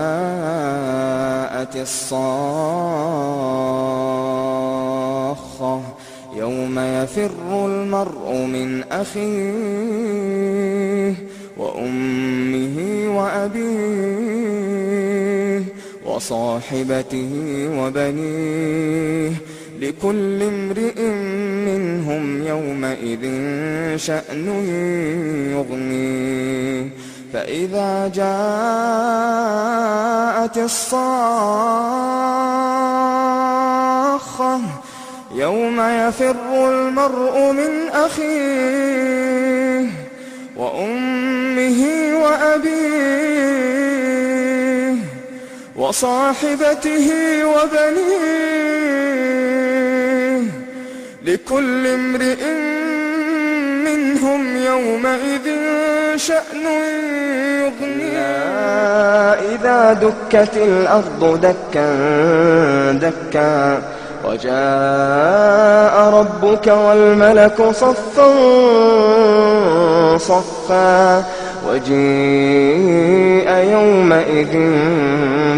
جاءت الصاخة يوم يفر المرء من أخيه وأمه وأبيه وصاحبته وبنيه لكل امرئ منهم يومئذ شأن يغنيه فإذا جاءت الصاخة يوم يفر المرء من أخيه وأمه وأبيه وصاحبته وبنيه لكل امرئ منهم يومئذ شأن يغنيه إذا دكت الأرض دكا دكا وجاء ربك والملك صفا صفا وجيء يومئذ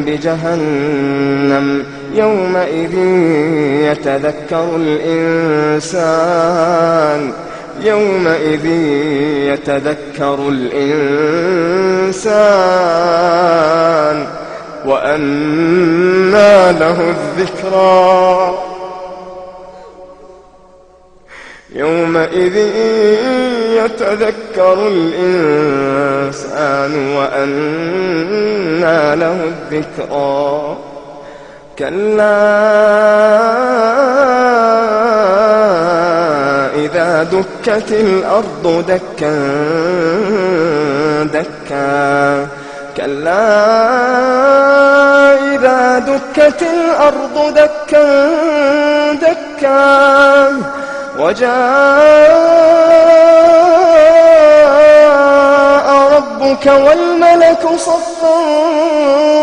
بجهنم يومئذ يتذكر الإنسان وأنى له الذكرى يومئذ يتذكر الإنسان وأنى له الذكرى كلا إذا دكت الأرض دكا دكا كلا إذا دكت الأرض دكا دكا وجاء ربك والملك صفا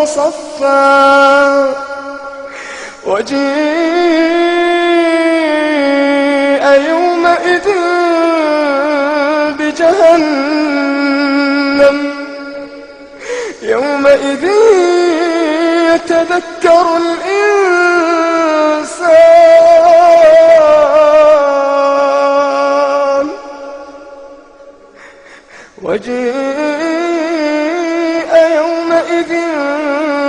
صفا وجيء يومئذ بجهنم يومئذ يتذكر الإنسان وجيء يومئذ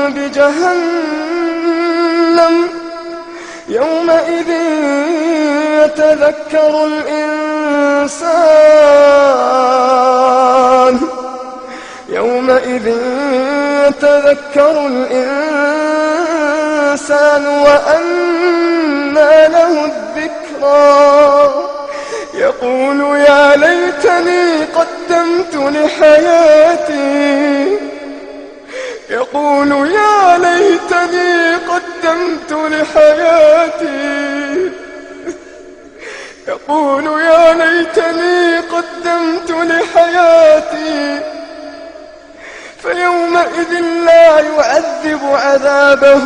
بجهنم يومئذ يتذكر الإنسان وأنى له الذكرى يقول يا ليتني قدمت لحياتي فيومئذ لا يعذب عذابه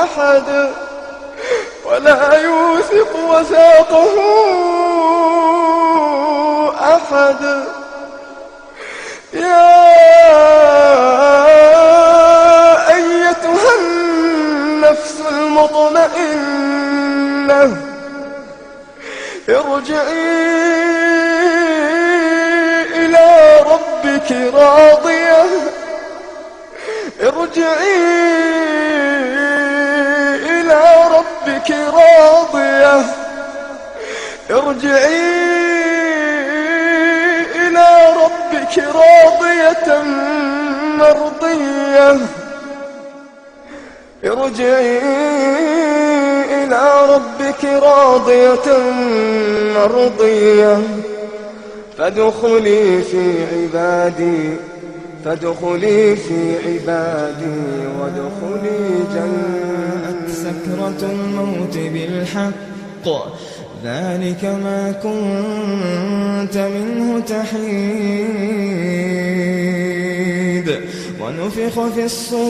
أحد ولا يوثق وثاقه أحد يا أيتها النفس المطمئنة ارجعي إلى ربك راضية مرضية فادخلي في عبادي وادخلي جنتي سكرة الموت بالحق ذلك ما كنت منه تحيد ونفخ في الصور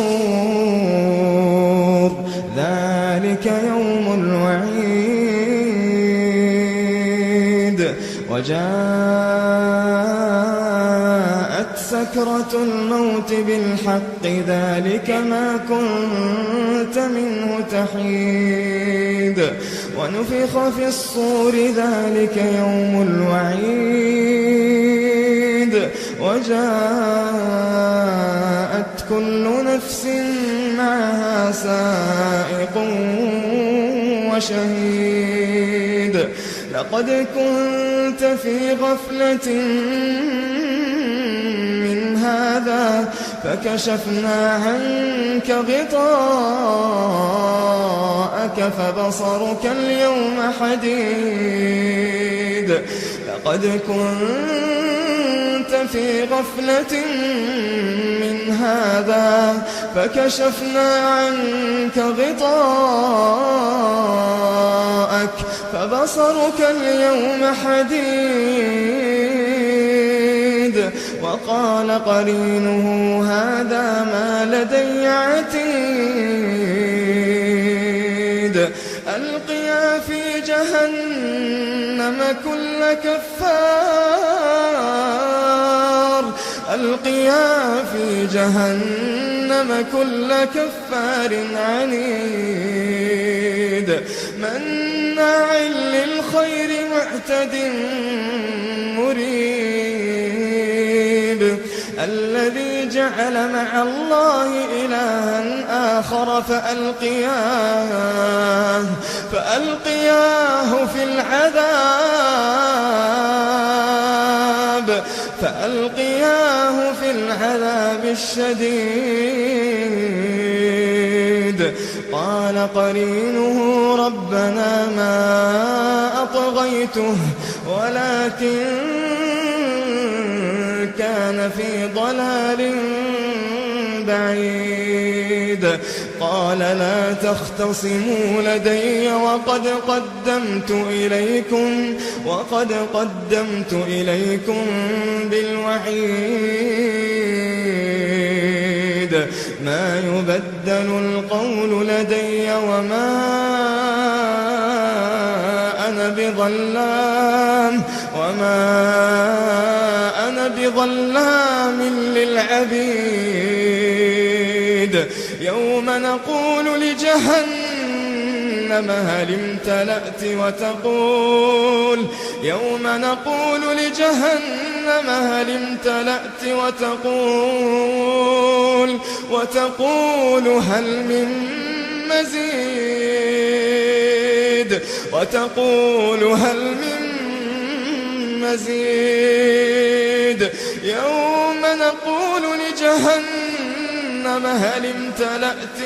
ذلك يوم الوعيد وجاءت سكرة الموت بالحق ذلك ما كنت منه تحيد ونفخ في الصور ذلك يوم الوعيد وجاءت كل نفس معها سائق وشهيد لقد كنت في غفلة من هذا فكشفنا عنك غطاءك فبصرك اليوم حديد لقد كنت في غفلة من هذا فكشفنا عنك غطاءك فبصرك اليوم حديد وقال قرينه هذا ما لدي عتيد ألقيا في جهنم كل كفار ألقيا في جهنم كل كفار عنيد مناع للخير معتد مريب الذي جعل مع الله إلها آخر فألقياه في العذاب الشديد قال قرينه ربنا ما أطغيته ولكن كان في ضلال بعيد قال لا تختصموا لدي وقد قدمت إليكم بالوعيد ما يبدل القول لدي وما أنا بظلام للعبيد يوم نقول لجهنم هل امتلأت وتقول هل من مزيد يوم نقول لجهنم هل امتلأت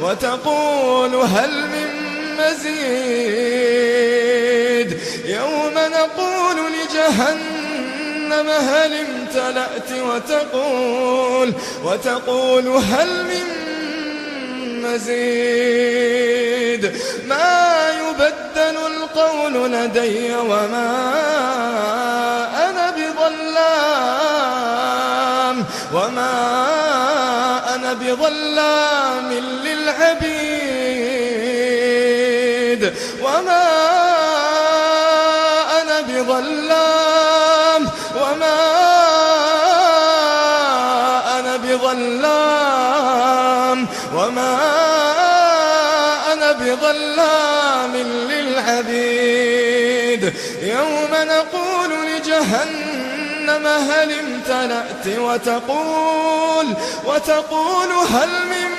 وتقول هل من مزيد يوم نقول لجهنم هل امتلأت وتقول هل من مزيد ما يبدل القول لدي وما أنا بظلام للعبيد وما أنا بظلام للعبيد يوم نقول لجهنم هل امتلأت وتقول هل من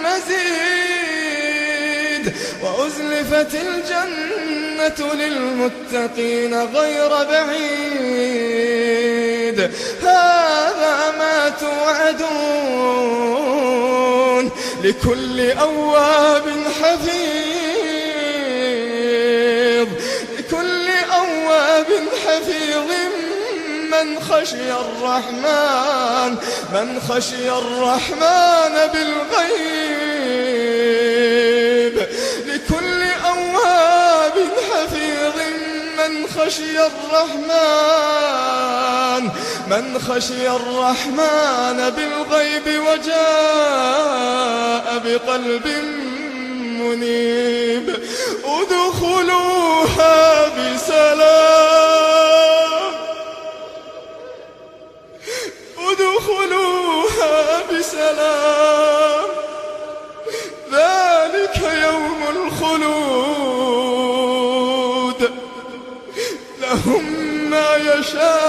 مزيد وأزلفت الجنة للمتقين غير بعيد هذا ما توعدون لكل أواب حفيظ من خشي الرحمن بالغيب لكل أواب حفيظ من خشي الرحمن بالغيب وجاء بقلب منيب ادخلوها بسلام ادخلوها بسلام ذلك يوم الخلود لهم ما يشاءون